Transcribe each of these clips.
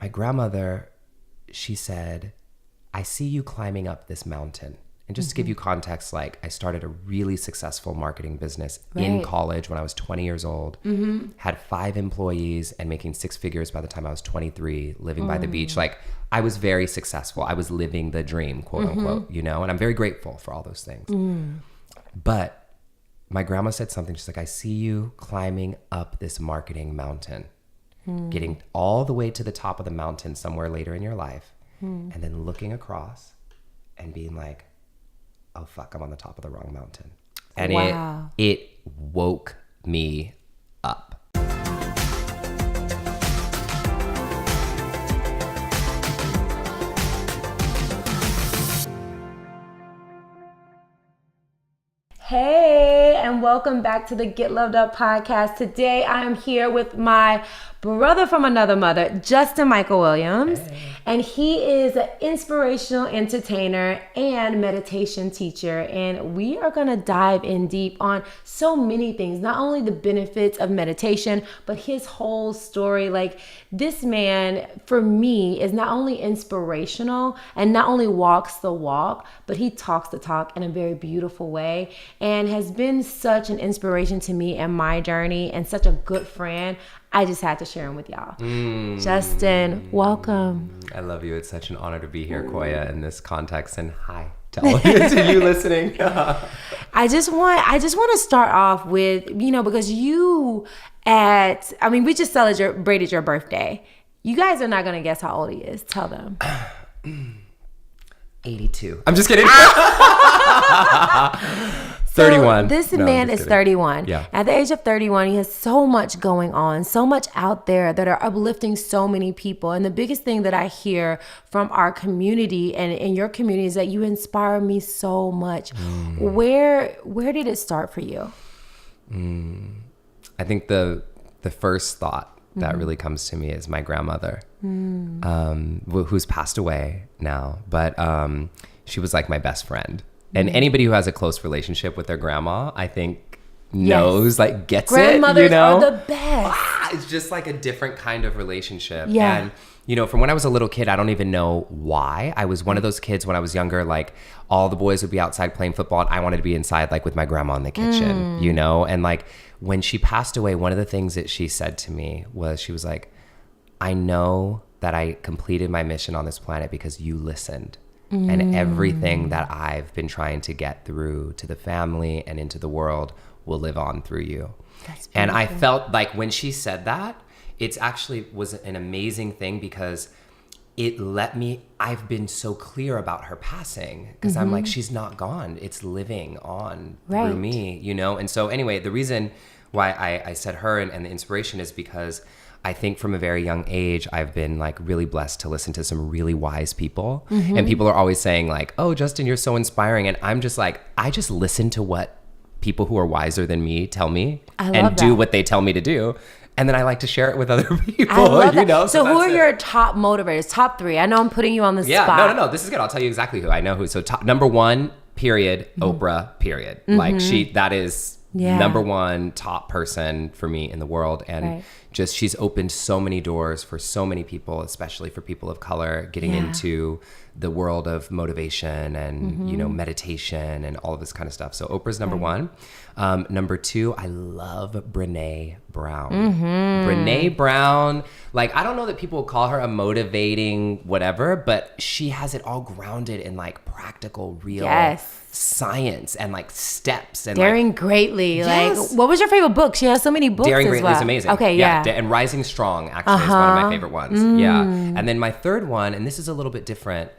my grandmother, she said, I see you climbing up this mountain. And just to give you context, like I started a really successful marketing business in college when I was 20 years old, had 5 employees and making 6 figures by the time I was 23, living by the beach. Like I was very successful. I was living the dream, quote unquote, you know, and I'm very grateful for all those things. But my grandma said something. She's like, I see you climbing up this marketing mountain, getting all the way to the top of the mountain somewhere later in your life, and then looking across and being like, oh fuck, I'm on the top of the wrong mountain. And it woke me up. Hey, and welcome back to the Get Loved Up podcast. Today I am here with my brother from another mother, Justin Michael Williams. Hey. And he is an inspirational entertainer and meditation teacher. And we are going to dive in deep on so many things, not only the benefits of meditation, but his whole story. Like this man, for me, is not only inspirational and not only walks the walk, but he talks the talk in a very beautiful way and has been such an inspiration to me and my journey and such a good friend. I just had to share him with y'all. Justin, welcome. I love you. It's such an honor to be here, Koya, in this context. And hi to all of you listening. I just want to start off with, because we just celebrated your birthday. You guys are not going to guess how old he is. Tell them. 82. I'm just kidding. 31. This man is 31. Yeah. At the age of 31, he has so much going on, so much out there that are uplifting so many people. And the biggest thing that I hear from our community and in your community is that you inspire me so much. Where did it start for you? I think the first thought that really comes to me is my grandmother, who's passed away now, but she was like my best friend. And anybody who has a close relationship with their grandma, I think knows, gets Grandmothers it, are the best. It's just like a different kind of relationship. Yeah. And, from when I was a little kid, I don't even know why. I was one of those kids when I was younger, like all the boys would be outside playing football and I wanted to be inside, like with my grandma in the kitchen, And like when she passed away, one of the things that she said to me was, she was like, I know that I completed my mission on this planet because you listened. And everything that I've been trying to get through to the family and into the world will live on through you. And I felt like when she said that, it actually was an amazing thing because it let me, I've been so clear about her passing because I'm like, she's not gone. It's living on through me, And so anyway, the reason why I said her and the inspiration is because I think from a very young age, I've been like really blessed to listen to some really wise people. And people are always saying like, oh, Justin, you're so inspiring. And I'm just like, I just listen to what people who are wiser than me tell me and do what they tell me to do. And then I like to share it with other people, So who are your top motivators? Top 3? I know I'm putting you on the spot. No. This is good. I'll tell you exactly who I know who. So number 1, period, Oprah, period. Like that is number 1 top person for me in the world. And just she's opened so many doors for so many people, especially for people of color, getting into the world of motivation and meditation and all of this kind of stuff. So Oprah's number 1. Number 2, I love Brene Brown. Brene Brown, like I don't know that people call her a motivating whatever, but she has it all grounded in like practical, real science and like steps and Daring Greatly. Like what was your favorite book? She has so many books. Daring Greatly is amazing. Okay, yeah. And Rising Strong actually is one of my favorite ones. Yeah. And then my third one, and this is a little bit different,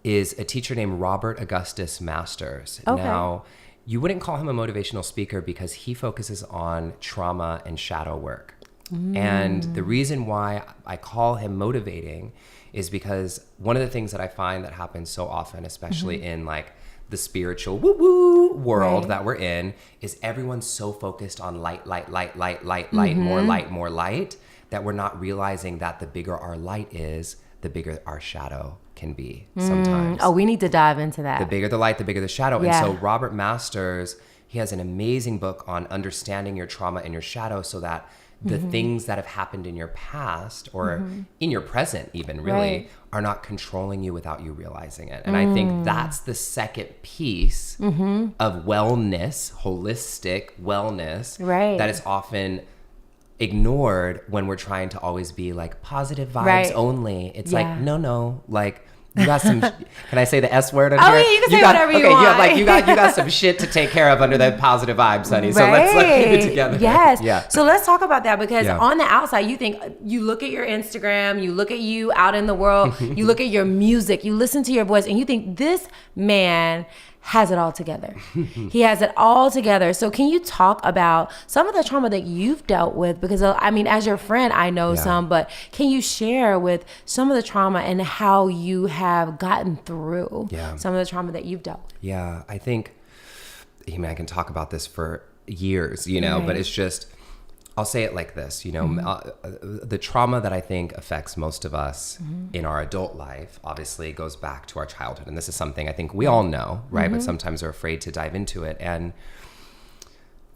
is a teacher named Robert Augustus Masters. Okay. Now, you wouldn't call him a motivational speaker because he focuses on trauma and shadow work. And the reason why I call him motivating is because one of the things that I find that happens so often, especially in like the spiritual woo-woo world that we're in, is everyone's so focused on light, more light, that we're not realizing that the bigger our light is, the bigger our shadow can be sometimes. Oh, we need to dive into that. The bigger the light, the bigger the shadow. Yeah. And so Robert Masters, he has an amazing book on understanding your trauma and your shadow so that the things that have happened in your past or in your present even really are not controlling you without you realizing it. And I think that's the second piece of wellness, holistic wellness, that is often ignored when we're trying to always be like positive vibes only. It's like, no, like, you got some. Can I say the S word on here? Yeah, you can say whatever you want. Okay, you got some shit to take care of under the positive vibes, honey. So let's keep it together. Yes. Yeah. So let's talk about that because on the outside, you look at your Instagram, you look at you out in the world, you look at your music, you listen to your voice, and you think this man has it all together. He has it all together. So can you talk about some of the trauma that you've dealt with? Because I mean, as your friend, I know some, but can you share with some of the trauma and how you have gotten through some of the trauma that you've dealt with? Yeah, I think, I can talk about this for years, but it's just, I'll say it like this, the trauma that I think affects most of us in our adult life obviously goes back to our childhood. And this is something I think we all know, right? But sometimes are afraid to dive into it. And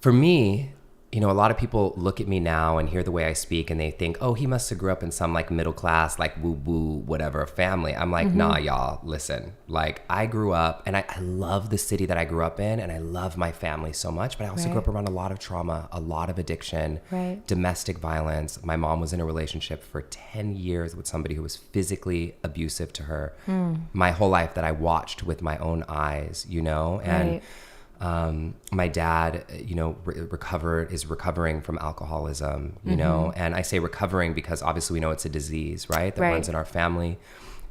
for me, a lot of people look at me now and hear the way I speak and they think, oh, he must have grew up in some like middle class, like woo-woo, whatever family. I'm like, nah, y'all, listen, like I grew up and I love the city that I grew up in and I love my family so much, but I also grew up around a lot of trauma, a lot of addiction, domestic violence. My mom was in a relationship for 10 years with somebody who was physically abusive to her my whole life that I watched with my own eyes, and my dad, is recovering from alcoholism, and I say recovering because obviously we know it's a disease, right? That runs in our family.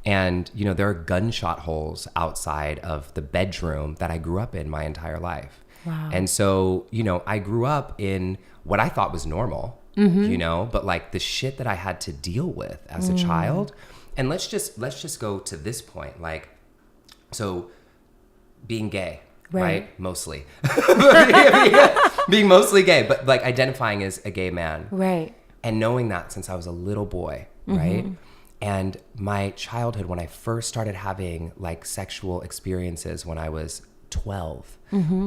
And, there are gunshot holes outside of the bedroom that I grew up in my entire life. Wow. And so, I grew up in what I thought was normal, but like the shit that I had to deal with as a child. And let's just go to this point. Like, so being gay. Right? Mostly. Being mostly gay, but like identifying as a gay man. Right. And knowing that since I was a little boy, right? And my childhood, when I first started having like sexual experiences when I was 12,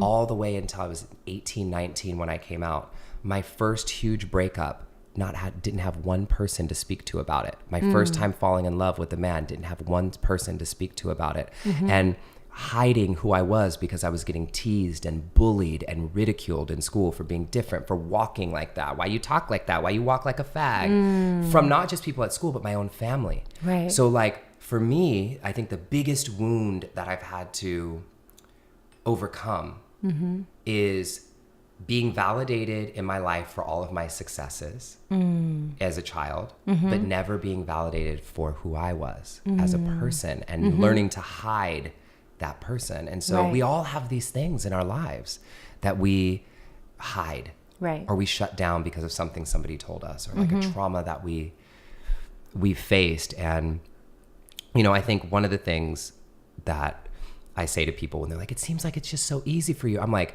all the way until I was 18, 19 when I came out, my first huge breakup didn't have one person to speak to about it. My first time falling in love with a man didn't have one person to speak to about it. And hiding who I was because I was getting teased and bullied and ridiculed in school for being different, for walking like that, why you talk like that, why you walk like a fag, from not just people at school, but my own family. Right. So like for me, I think the biggest wound that I've had to overcome is being validated in my life for all of my successes as a child, but never being validated for who I was as a person and learning to hide that person. And so we all have these things in our lives that we hide or we shut down because of something somebody told us or like a trauma that we faced. And, I think one of the things that I say to people when they're like, it seems like it's just so easy for you. I'm like,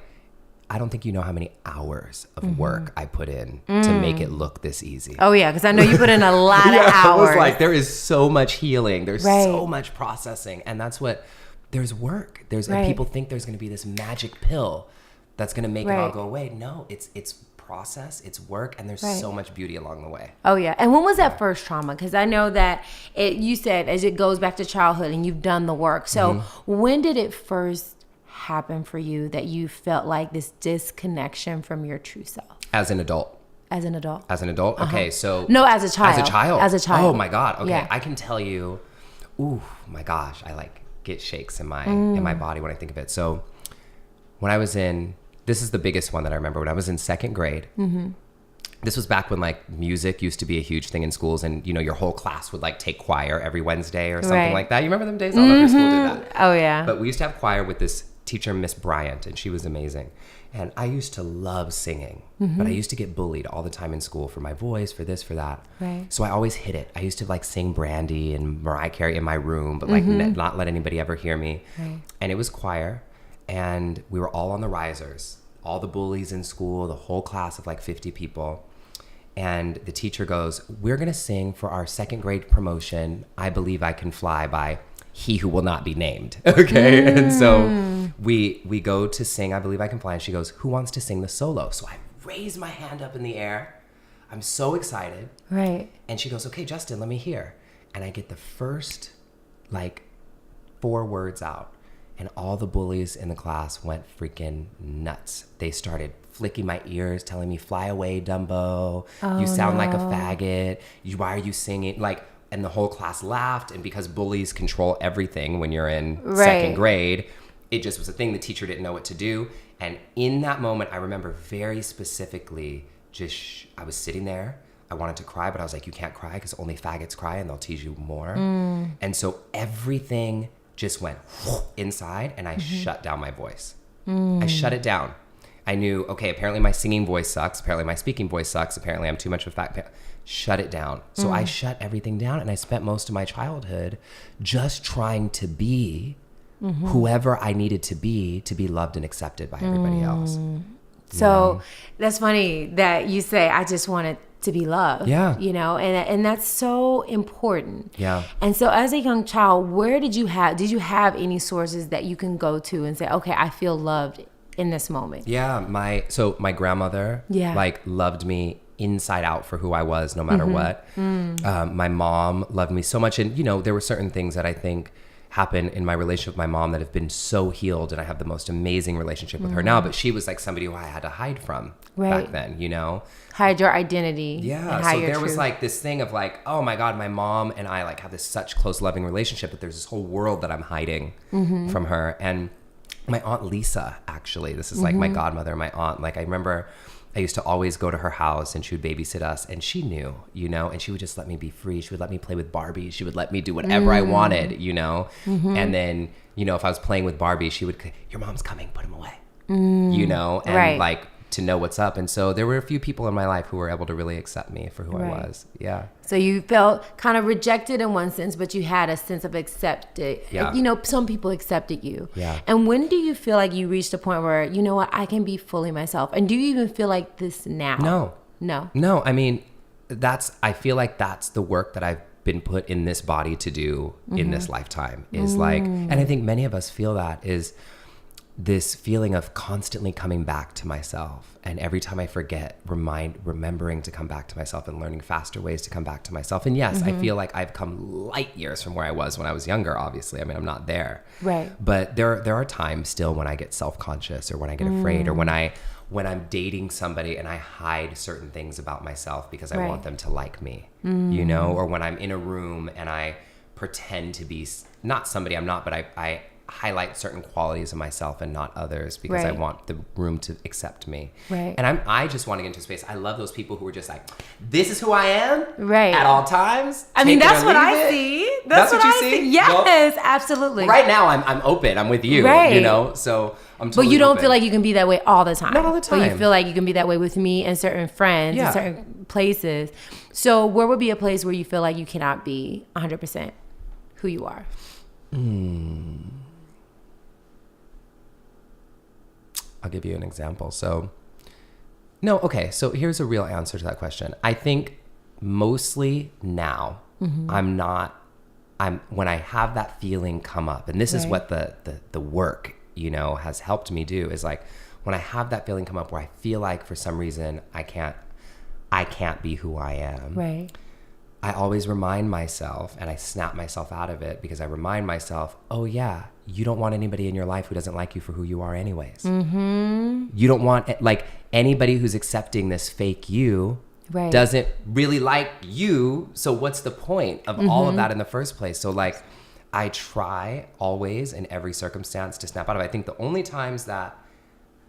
I don't think you know how many hours of work I put in to make it look this easy. Oh yeah, because I know you put in a lot of hours. I was like, there is so much healing. There's so much processing. And that's what, there's work. And people think there's going to be this magic pill that's going to make it all go away. No, it's process, it's work, and there's so much beauty along the way. Oh yeah. And when was that first trauma? Because I know that you said as it goes back to childhood and you've done the work. So when did it first happen for you that you felt like this disconnection from your true self? As an adult. Okay, so no, as a child. Oh my God. Okay, I can tell you. Ooh, my gosh, I like get shakes in my body when I think of it. So when I was this is the biggest one that I remember, when I was in second grade. This was back when like music used to be a huge thing in schools, and your whole class would like take choir every Wednesday or something like that. You remember them days? All over school did that. Oh yeah. But we used to have choir with this teacher, Miss Bryant, and she was amazing. And I used to love singing, but I used to get bullied all the time in school for my voice, for this, for that. Right. So I always hid it. I used to like sing Brandy and Mariah Carey in my room, but like not let anybody ever hear me. Right. And it was choir, and we were all on the risers, all the bullies in school, the whole class of like 50 people. And the teacher goes, we're going to sing for our second grade promotion, I Believe I Can Fly by He Who Will Not Be Named. Okay. And so we go to sing I Believe I Can Fly, and she goes, who wants to sing the solo? So I raise my hand up in the air. I'm so excited. Right. And she goes, okay, Justin, let me hear. And I get the first, like, 4 words out. And all the bullies in the class went freaking nuts. They started flicking my ears, telling me, fly away, Dumbo. You sound like a faggot. Why are you singing? Like, and the whole class laughed. And because bullies control everything when you're in second grade, it just was a thing. The teacher didn't know what to do. And in that moment, I remember very specifically I was sitting there. I wanted to cry, but I was like, you can't cry because only faggots cry and they'll tease you more. And so everything just went inside and I shut down my voice. I shut it down. I knew, okay, apparently my singing voice sucks. Apparently my speaking voice sucks. Apparently I'm too much of a fat. Shut it down. So I shut everything down and I spent most of my childhood just trying to be whoever I needed to be loved and accepted by everybody else. So that's funny that you say, I just wanted to be loved. Yeah. You know, and that's so important. Yeah. And so as a young child, did you have any sources that you can go to and say, okay, I feel loved in this moment? Yeah. My grandmother like loved me inside out for who I was, no matter what. My mom loved me so much. And, you know, there were certain things that I think happen in my relationship with my mom that have been so healed, and I have the most amazing relationship with her now, but she was like somebody who I had to hide from back then, you know? Hide your identity. Yeah. And so your there was truth. like this thing of like, oh my God, my mom and I like have this such close loving relationship, but there's this whole world that I'm hiding from her. And my Aunt Lisa, actually, this is like my godmother, my aunt, like I remember I used to always go to her house and she would babysit us, and she knew, you know, and she would just let me be free. She would let me play with Barbie. She would let me do whatever I wanted, you know? And then, you know, if I was playing with Barbie, she would, your mom's coming, put him away, you know? And like to know what's up. And so there were a few people in my life who were able to really accept me for who I was. Yeah. So you felt kind of rejected in one sense, but you had a sense of accepted. Yeah. You know, some people accepted you. Yeah. And when do you feel like you reached a point where, you know what, I can be fully myself? And do you even feel like this now? No. I mean, I feel like that's the work that I've been put in this body to do in this lifetime, is like, and I think many of us feel that, is this feeling of constantly coming back to myself. And every time I forget, remembering to come back to myself and learning faster ways to come back to myself. And yes, I feel like I've come light years from where I was when I was younger, obviously. I mean, I'm not there. Right. But there are times still when I get self-conscious, or when I get afraid, or when I'm dating somebody and I hide certain things about myself because I want them to like me, you know, or when I'm in a room and I pretend to be not somebody I'm not, but I highlight certain qualities of myself and not others because I want the room to accept me. Right. And I just want to get into space. I love those people who are just like, this is who I am at all times. I mean, that's what I see. That's what you see? Yes, well, absolutely. Right now I'm open. I'm with you, you know, so I'm totally But you don't open. feel like you can be that way all the time. Not all the time. But you feel like you can be that way with me and certain friends and certain places. So where would be a place where you feel like you cannot be 100% who you are? I'll give you an example. So here's a real answer to that question. I think mostly now when I have that feeling come up, and this is what the work, you know, has helped me do, is like when I have that feeling come up where I feel like for some reason I can't be who I am. Right. I always remind myself, and I snap myself out of it, because I remind myself, oh yeah, you don't want anybody in your life who doesn't like you for who you are anyways. You don't want, like, anybody who's accepting this fake you doesn't really like you. So what's the point of all of that in the first place? So like, I try always in every circumstance to snap out of it. I think the only times that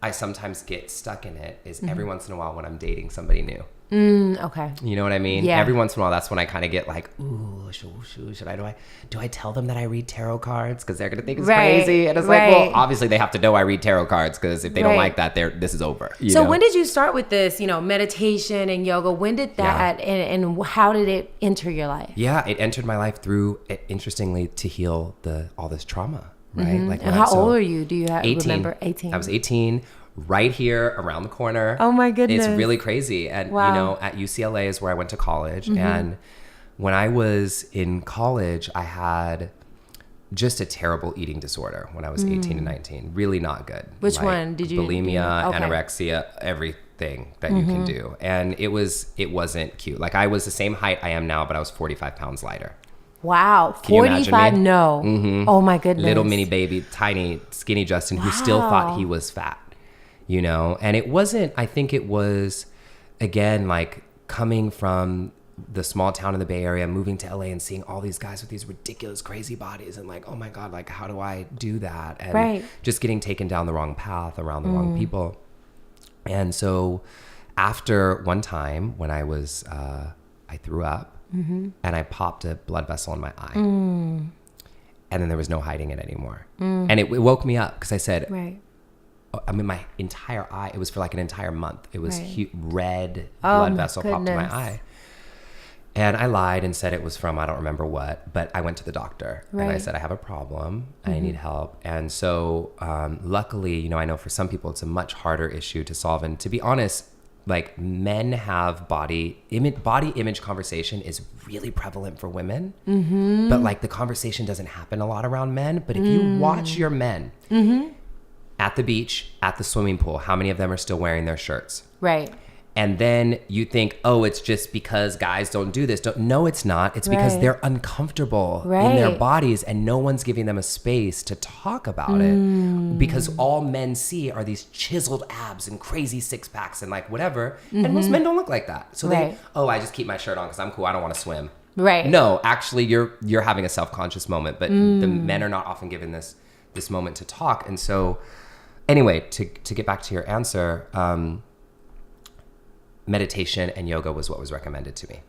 I sometimes get stuck in it is every once in a while when I'm dating somebody new. Okay. You know what I mean? Yeah. Every once in a while, that's when I kind of get like, ooh, do I tell them that I read tarot cards? Because they're going to think it's crazy. And it's like, well, obviously they have to know I read tarot cards, because if they don't like that, this is over. So when did you start with this, you know, meditation and yoga? When did that, and how did it enter your life? Yeah, it entered my life through, interestingly, to heal all this trauma, right? Like, and how old are you? Do you remember? 18. I was 18. Right here around the corner. Oh my goodness. It's really crazy. And you know, at UCLA is where I went to college. And when I was in college, I had just a terrible eating disorder when I was 18 and 19. Really not good. Which one did you? Bulimia, anorexia, everything. thing that you can do. And it wasn't cute. Like I was the same height I am now, but I was 45 pounds lighter. Wow. Can you imagine 45? me? No. Mm-hmm. Oh my goodness. Little mini baby, tiny, skinny Justin, who still thought he was fat, you know? And it wasn't, I think it was, again, like coming from the small town in the Bay Area, moving to LA and seeing all these guys with these ridiculous, crazy bodies and like, oh my God, like how do I do that? And just getting taken down the wrong path around the wrong people. And so after one time when I was, I threw up and I popped a blood vessel in my eye and then there was no hiding it anymore. And it woke me up because I said, I mean, my entire eye, it was for like an entire month. It was red blood vessel popped in my eye. And I lied and said it was from, I don't remember what, but I went to the doctor and I said, I have a problem. I need help. And so luckily, you know, I know for some people it's a much harder issue to solve. And to be honest, like men have body image conversation is really prevalent for women, but like the conversation doesn't happen a lot around men. But if you watch your men at the beach, at the swimming pool, how many of them are still wearing their shirts? Right. And then you think, oh, it's just because guys don't do this. No, it's not. It's because they're uncomfortable in their bodies and no one's giving them a space to talk about it. Because all men see are these chiseled abs and crazy six packs and like whatever. And most men don't look like that. So they, I just keep my shirt on because I'm cool. I don't want to swim. Right. No, actually, you're having a self-conscious moment, but the men are not often given this moment to talk. And so anyway, to get back to your answer, meditation and yoga was what was recommended to me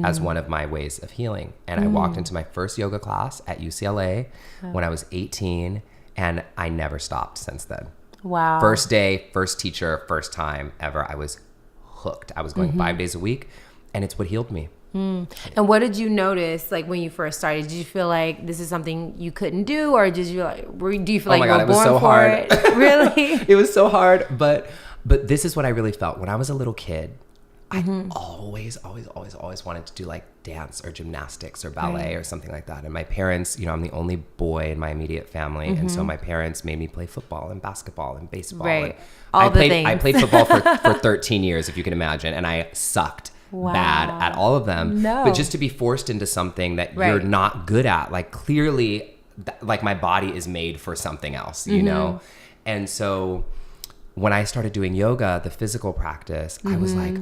as one of my ways of healing. And I walked into my first yoga class at UCLA when I was 18 and I never stopped since then. Wow. First day, first teacher, first time ever. I was hooked. I was going 5 days a week and it's what healed me. And what did you notice like when you first started? Did you feel like this is something you couldn't do or did you like, do you feel like you were born for it? Really? It was so hard, but this is what I really felt. When I was a little kid, I always wanted to do like dance or gymnastics or ballet or something like that. And my parents, you know, I'm the only boy in my immediate family. And so my parents made me play football and basketball and baseball. Right. All the things. I played football for 13 years, if you can imagine. And I sucked bad at all of them. No. But just to be forced into something that you're not good at, like clearly, like my body is made for something else, you know? And so when I started doing yoga, the physical practice, I was like,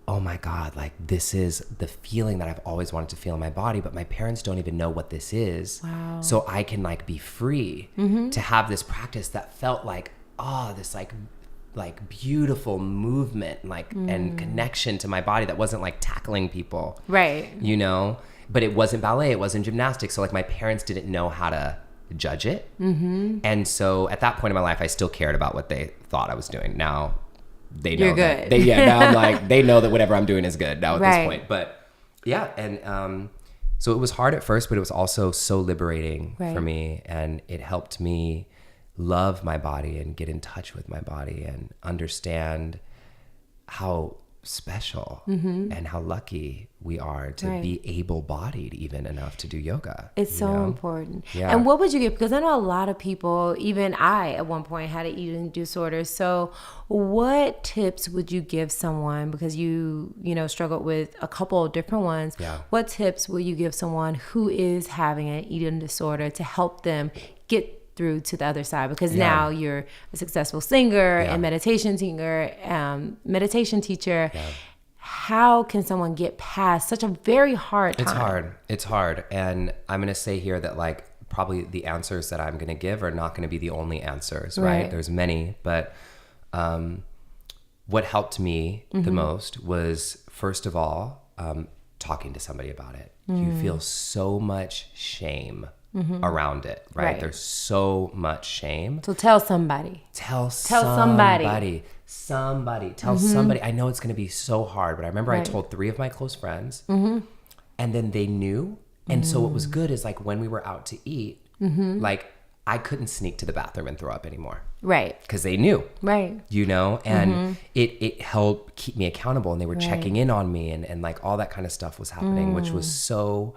oh my God, like this is the feeling that I've always wanted to feel in my body, but my parents don't even know what this is. Wow. So I can like be free to have this practice that felt like, this like beautiful movement, like and connection to my body that wasn't like tackling people. Right. You know, but it wasn't ballet, it wasn't gymnastics. So like my parents didn't know how to judge it. And so at that point in my life, I still cared about what they thought I was doing. Now they know that. Now I'm like, they know that whatever I'm doing is good now at this point. But yeah, and so it was hard at first, but it was also so liberating for me. And it helped me love my body and get in touch with my body and understand how special and how lucky we are to be able-bodied even enough to do yoga. It's so important. Yeah. And what would you give? Because I know a lot of people, even I at one point had an eating disorder. So what tips would you give someone, because you struggled with a couple of different ones. Yeah. What tips will you give someone who is having an eating disorder to help them get through to the other side? Because now you're a successful singer and meditation teacher. How can someone get past such a very hard time? It's hard. And I'm going to say here that like probably the answers that I'm going to give are not going to be the only answers, right? There's many, but what helped me the most was, first of all, talking to somebody about it. You feel so much shame around it, right? There's so much shame. So tell somebody. Tell somebody. Tell somebody. I know it's going to be so hard, but I remember I told 3 of my close friends and then they knew. And so what was good is like when we were out to eat, like I couldn't sneak to the bathroom and throw up anymore. Right. Because they knew. Right. You know, and it helped keep me accountable, and they were checking in on me and like all that kind of stuff was happening, which was so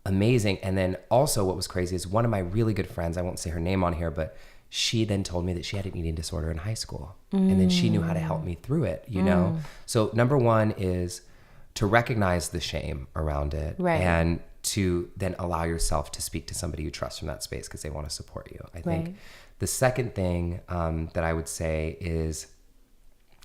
amazing. And then also what was crazy is one of my really good friends, I won't say her name on here, but she then told me that she had an eating disorder in high school. And then she knew how to help me through it, you know? So number one is to recognize the shame around it, and to then allow yourself to speak to somebody you trust from that space because they want to support you. I think the second thing that I would say is,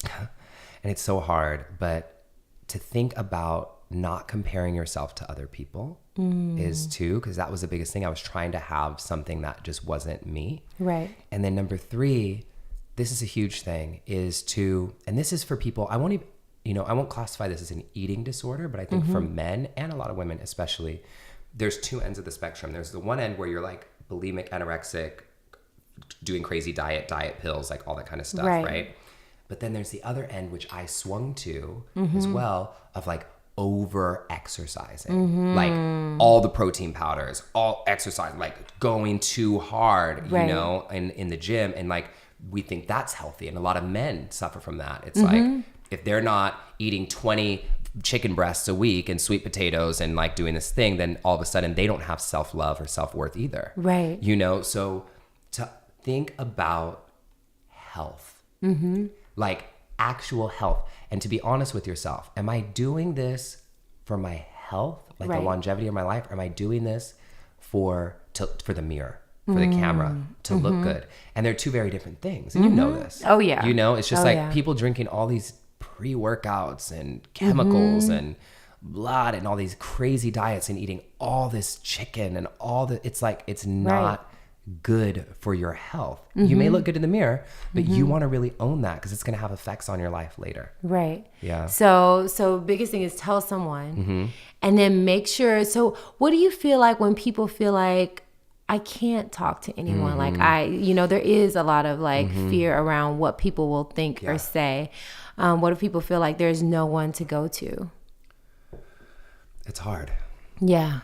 and it's so hard, but to think about not comparing yourself to other people is too, because that was the biggest thing. I was trying to have something that just wasn't me. Right. And then number three, this is a huge thing, is to, and this is for people, I won't even, you know, I won't classify this as an eating disorder, but I think for men and a lot of women especially, there's two ends of the spectrum. There's the one end where you're like bulimic, anorexic, doing crazy diet pills, like all that kind of stuff, right? But then there's the other end, which I swung to as well, of like over exercising, like all the protein powders, all exercise, like going too hard, you know, in the gym. And like, we think that's healthy. And a lot of men suffer from that. It's like, if they're not eating 20 chicken breasts a week and sweet potatoes and like doing this thing, then all of a sudden they don't have self-love or self-worth either. Right. You know, so to think about health, like actual health, and to be honest with yourself, am I doing this for my health, like the longevity of my life? Or am I doing this for the mirror, for the camera, to look good? And they're two very different things. And you know this. Oh, yeah. You know, it's just people drinking all these pre-workouts and chemicals and blood and all these crazy diets and eating all this chicken and all the, it's like, it's not good for your health. You may look good in the mirror, but you want to really own that because it's going to have effects on your life later. Right. Yeah. So biggest thing is tell someone and then make sure. So what do you feel like when people feel like, I can't talk to anyone? Like there is a lot of like fear around what people will think or say. What if people feel like there's no one to go to? It's hard. Yeah.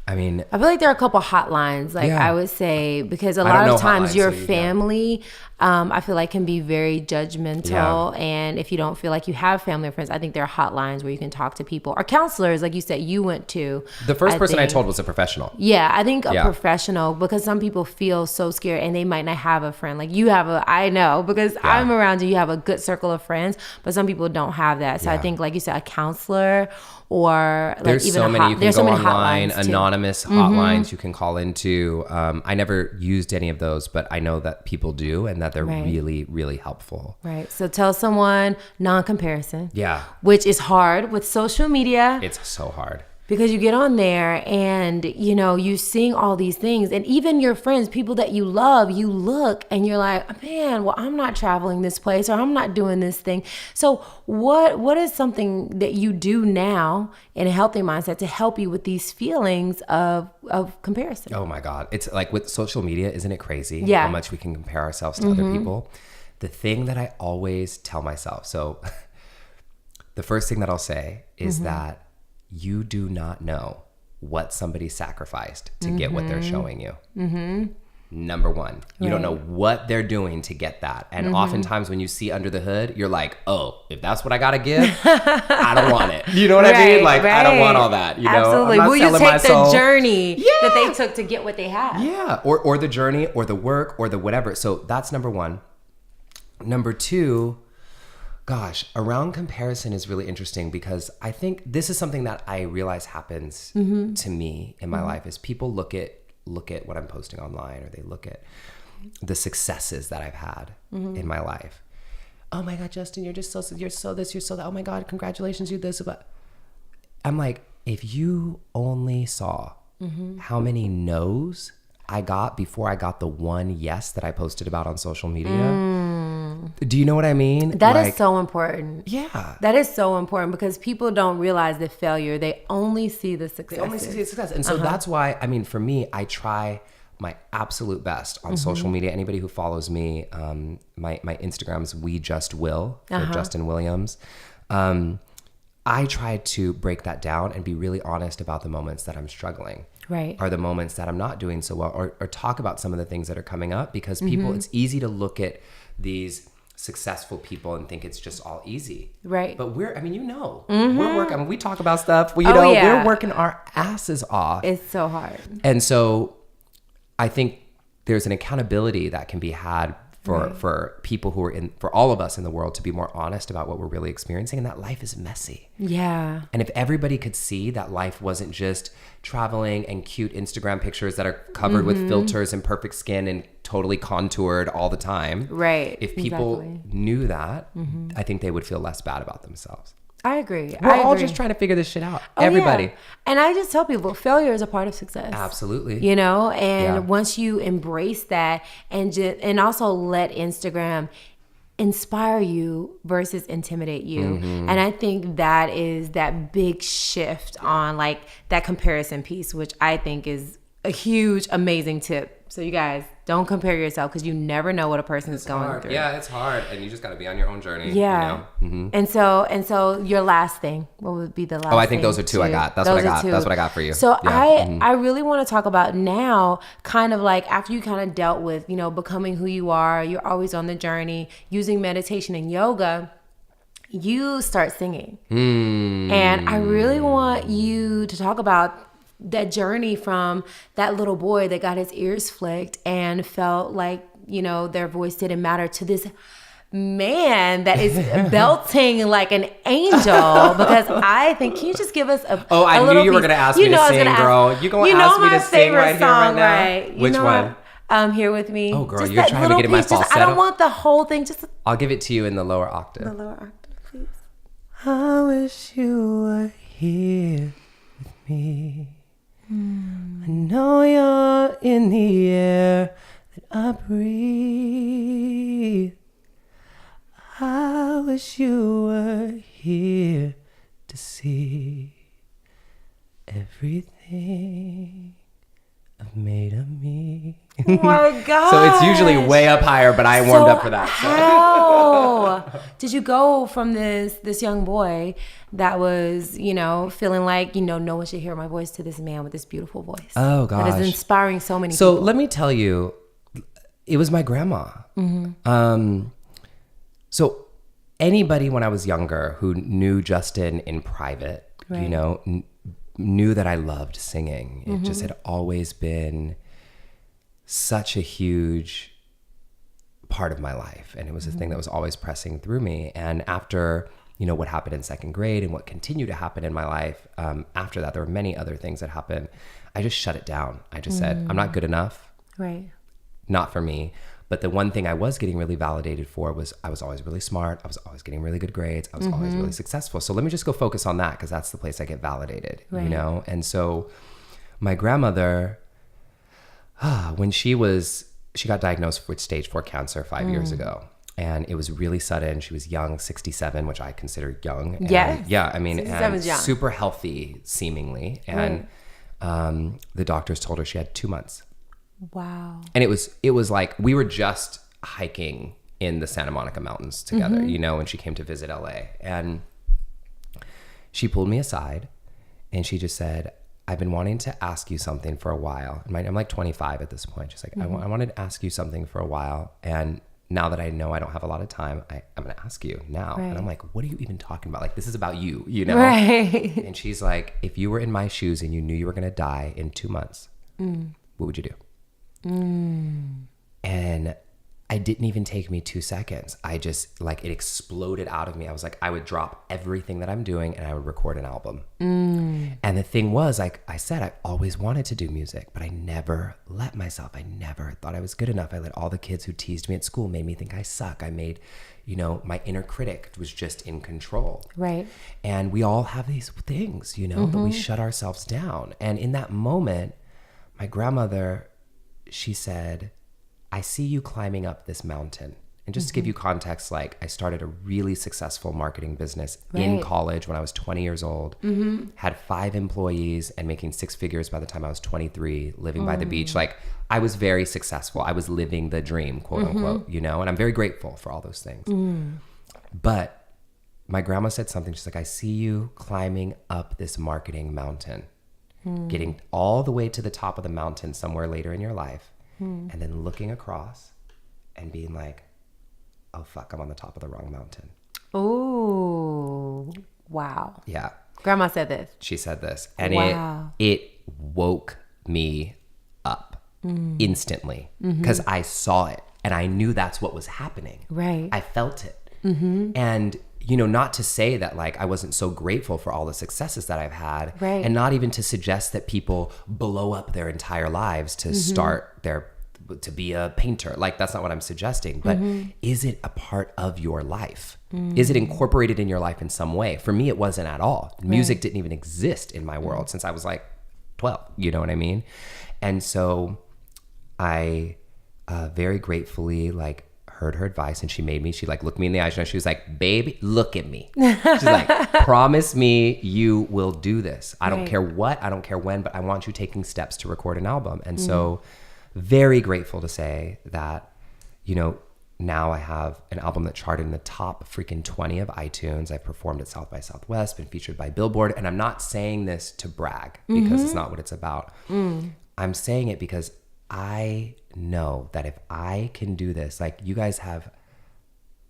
I mean, I feel like there are a couple hotlines, like I would say, because a lot of times your family, I feel like can be very judgmental. And if you don't feel like you have family or friends, I think there are hotlines where you can talk to people or counselors, like you said, you went to. The first person I told was a professional. Yeah, I think a professional, because some people feel so scared and they might not have a friend. Like you have I know, because I'm around you have a good circle of friends, but some people don't have that. So I think, like you said, a counselor or like there's even so many you can go online, hotlines anonymous hotlines you can call into. I never used any of those, but I know that people do and that they're really, really helpful. Right. So tell someone non-comparison. Yeah. Which is hard with social media. It's so hard. Because you get on there and, you know, you seeing all these things, and even your friends, people that you love, you look and you're like, man, well, I'm not traveling this place or I'm not doing this thing. So what is something that you do now in a healthy mindset to help you with these feelings of comparison? Oh my God. It's like with social media, isn't it crazy how much we can compare ourselves to other people? The thing that I always tell myself, so the first thing that I'll say is that you do not know what somebody sacrificed to get what they're showing you. Number one, you don't know what they're doing to get that. And oftentimes when you see under the hood, you're like, oh, if that's what I got to give, I don't want it. You know what I mean? Like, I don't want all that. You know, absolutely. Will you take the journey that they took to get what they have? Yeah. Or the journey or the work or the whatever. So that's number one. Number two, gosh, around comparison is really interesting because I think this is something that I realize happens to me in my life is people look at what I'm posting online, or they look at the successes that I've had in my life. Oh my God, Justin, you're so this, you're so that. Oh my God, congratulations, you this. But I'm like, if you only saw how many no's I got before I got the one yes that I posted about on social media. Do you know what I mean? That is so important. Yeah. That is so important because people don't realize the failure. They only see the success. And so that's why, I mean, for me, I try my absolute best on social media. Anybody who follows me, my Instagram's We Just Will for Justin Williams. I try to break that down and be really honest about the moments that I'm struggling. Right. Are the moments that I'm not doing so well, or talk about some of the things that are coming up, because people, it's easy to look at these successful people and think it's just all easy. Right. But we're working, I mean, we talk about stuff, we're working our asses off. It's so hard. And so I think there's an accountability that can be had for people who are for all of us in the world to be more honest about what we're really experiencing, and that life is messy. Yeah. And if everybody could see that life wasn't just traveling and cute Instagram pictures that are covered with filters and perfect skin and totally contoured all the time. Right. If people knew that, I think they would feel less bad about themselves. I agree. We're all just trying to figure this shit out. Everybody. Yeah. And I just tell people failure is a part of success. Absolutely. You know, and once you embrace that and also let Instagram inspire you versus intimidate you. And I think that is that big shift on like that comparison piece, which I think is a huge, amazing tip. So you guys, don't compare yourself because you never know what a person is going through. Yeah, it's hard, and you just got to be on your own journey. Yeah. You know? And so your last thing, what would be the last? Oh, I think those are two I got. That's what I got. That's what I got for you. So I really want to talk about now, kind of like after you kind of dealt with, you know, becoming who you are. You're always on the journey, using meditation and yoga. You start singing, and I really want you to talk about that journey from that little boy that got his ears flicked and felt like, you know, their voice didn't matter, to this man that is belting like an angel. Because I think, can you just give us a I knew you were going to ask me to sing, girl. You going to ask me to sing right here, right now? Right? Which one? Here with me. Oh, girl, just you're trying to get in my falsetto. I don't want the whole thing. Just I'll give it to you in the lower octave. The lower octave, please. I wish you were here with me. I know you're in the air that I breathe. I wish you were here to see everything I've made of me. Oh my God. So it's usually way up higher, but I warmed up for that. How did you go from this young boy that was, you know, feeling like, you know, no one should hear my voice, to this man with this beautiful voice? Oh gosh. That is inspiring so many people. So let me tell you, it was my grandma. So anybody when I was younger who knew Justin in private, you know, knew that I loved singing. It just had always been such a huge part of my life. And it was a thing that was always pressing through me. And after, you know, what happened in second grade and what continued to happen in my life, after that, there were many other things that happened. I just shut it down. I just said, I'm not good enough. Right. Not for me. But the one thing I was getting really validated for was I was always really smart. I was always getting really good grades. I was always really successful. So let me just go focus on that, because that's the place I get validated, you know? And so my grandmother, when she got diagnosed with stage 4 cancer 5 years ago. And it was really sudden. She was young, 67, which I consider young. And yeah, I mean, and super healthy seemingly. And the doctors told her she had 2 months. Wow. And it was like we were just hiking in the Santa Monica Mountains together, you know, when she came to visit LA. And she pulled me aside and she just said, I've been wanting to ask you something for a while. I'm like 25 at this point. She's like, I wanted to ask you something for a while. And now that I know I don't have a lot of time, I'm going to ask you now. And I'm like, what are you even talking about? Like, this is about you, you know? Right. And she's like, if you were in my shoes and you knew you were going to die in 2 months, what would you do? And it didn't even take me 2 seconds. I just, like, it exploded out of me. I was like, I would drop everything that I'm doing and I would record an album. And the thing was, like I said, I always wanted to do music, but I never let myself. I never thought I was good enough. I let all the kids who teased me at school made me think I suck. I made, you know, my inner critic was just in control. Right. And we all have these things, you know, that we shut ourselves down. And in that moment, my grandmother, she said, I see you climbing up this mountain. And just to give you context, like, I started a really successful marketing business in college when I was 20 years old, had 5 employees and making 6 figures by the time I was 23, living by the beach. Like, I was very successful. I was living the dream, quote unquote, you know, and I'm very grateful for all those things. But my grandma said something. She's like, I see you climbing up this marketing mountain, getting all the way to the top of the mountain somewhere later in your life, and then looking across and being like, oh, fuck, I'm on the top of the wrong mountain. Oh, wow. Yeah. Grandma said this. She said this. And wow. it woke me up. instantly because I saw it and I knew that's what was happening. Right. I felt it. And, you know, not to say that like I wasn't so grateful for all the successes that I've had, Right. and not even to suggest that people blow up their entire lives to start to be a painter. Like, that's not what I'm suggesting, but is it a part of your life? Is it incorporated in your life in some way? For me, it wasn't at all. Music didn't even exist in my world since I was like 12, you know what I mean? And so I very gratefully like heard her advice, and she like looked me in the eyes and she was like, baby, look at me. She's like, promise me you will do this. I don't care what, I don't care when, but I want you taking steps to record an album. And so very grateful to say that, you know, now I have an album that charted in the top freaking 20 of iTunes. I've performed at South by Southwest, been featured by Billboard. And I'm not saying this to brag because it's not what it's about. I'm saying it because I know that if I can do this, like, you guys have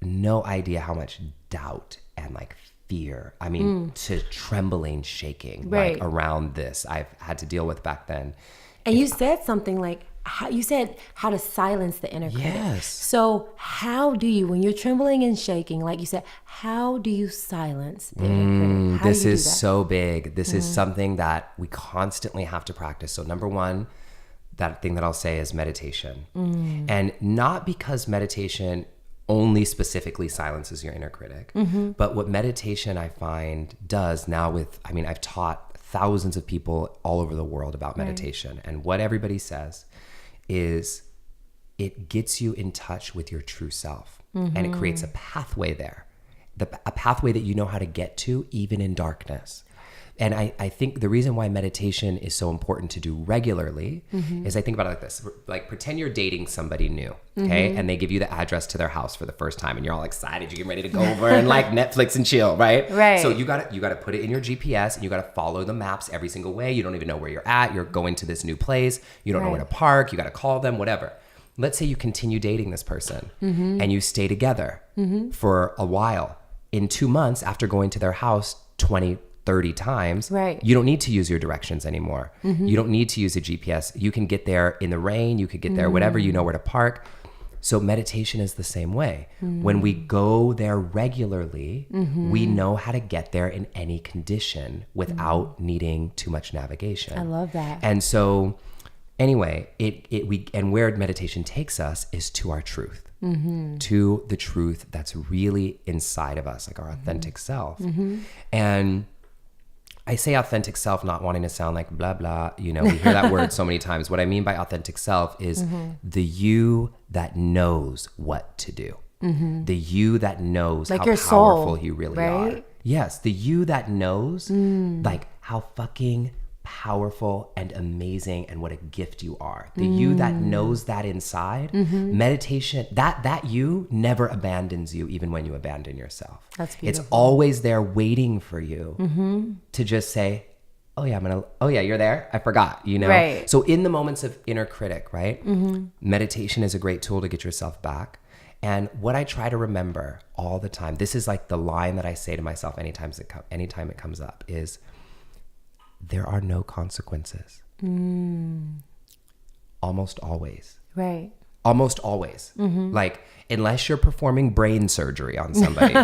no idea how much doubt and like fear, I mean, to trembling, shaking like around this I've had to deal with back then. And you said something like, you said how to silence the inner critic. Yes. So how do you, when you're trembling and shaking, like you said, how do you silence the inner critic? How This do you is do that? so big. This is something that we constantly have to practice. So number one, that thing that I'll say is meditation. And not because meditation only specifically silences your inner critic, but what meditation I find does now with, I mean, I've taught thousands of people all over the world about meditation. And what everybody says is it gets you in touch with your true self. And it creates a pathway there, a pathway that you know how to get to even in darkness. And I think the reason why meditation is so important to do regularly is, I think about it like this. Like, pretend you're dating somebody new, okay? And they give you the address to their house for the first time, and you're all excited. You get ready to go over and like Netflix and chill, right? Right. So you gotta put it in your GPS, and you gotta follow the maps every single way. You don't even know where you're at. You're going to this new place. You don't know where to park. You gotta call them, whatever. Let's say you continue dating this person and you stay together for a while. In 2 months after going to their house 30 times, you don't need to use your directions anymore. You don't need to use a GPS. You can get there in the rain. You could get there, whatever, you know where to park. So meditation is the same way. When we go there regularly, we know how to get there in any condition without needing too much navigation. I love that. And so anyway, and where meditation takes us is to our truth. To the truth that's really inside of us, like our authentic self. And I say authentic self, not wanting to sound like blah, blah, you know, we hear that word so many times. What I mean by authentic self is the you that knows what to do. The you that knows like how your powerful soul, you really right? are. Yes, the you that knows like how fucking powerful and amazing and what a gift you are. The you that knows that inside, meditation, that you never abandons you even when you abandon yourself. That's beautiful. It's always there waiting for you to just say, oh yeah, you're there. I forgot, you know? Right. So in the moments of inner critic, right? Meditation is a great tool to get yourself back. And what I try to remember all the time, this is like the line that I say to myself anytime it comes up, is there are no consequences. Almost always. Right. Almost always. Like, unless you're performing brain surgery on somebody.